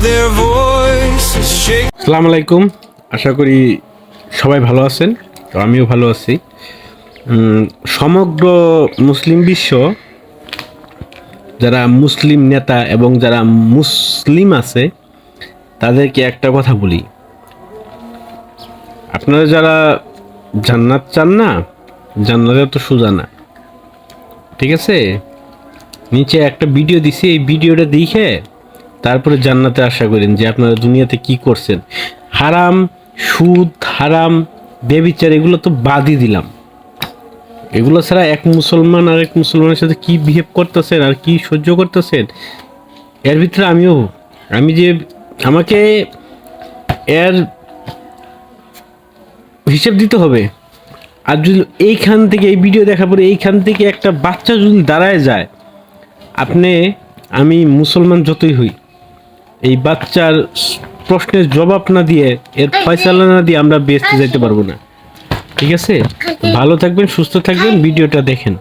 their voices shake. আসসালামু আলাইকুম, আশা করি সবাই ভালো আছেন। তো আমিও ভালো আছি। সমগ্র মুসলিম বিশ্ব, যারা মুসলিম নেতা এবং যারা মুসলিম আছে তাদেরকে একটা কথা বলি, আপনারা যারা জান্নাত চান না, জান্নাতে তো সোজা না, ঠিক আছে? নিচে একটা ভিডিও দিছি, এই ভিডিওটা দেখে তারপরে জান্নাতে আশা করেন যে আপনারা দুনিয়াতে কি করছেন। হারাম, সুদ, হারাম, বেবিচার এগুলো তো বাদই দিলাম। এগুলো ছাড়া এক মুসলমান আর এক মুসলমানের সাথে কি বিহেভ করতেছেন আর কি সহ্য করতেছেন, এর ভিতরে আমি যে আমাকে এর হিসেব দিতে হবে। আর যদি এইখান থেকে এই ভিডিও দেখার পরে এইখান থেকে একটা বাচ্চা যদি দাঁড়ায় যায়, আমি মুসলমান যতই হই, এই বাচ্চার প্রশ্নের জবাব না দিয়ে, এর ফয়সালা না দিয়ে আমরা বেঁচে যেতে পারবো না, ঠিক আছে? ভালো থাকবেন, সুস্থ থাকবেন, ভিডিওটা দেখেন।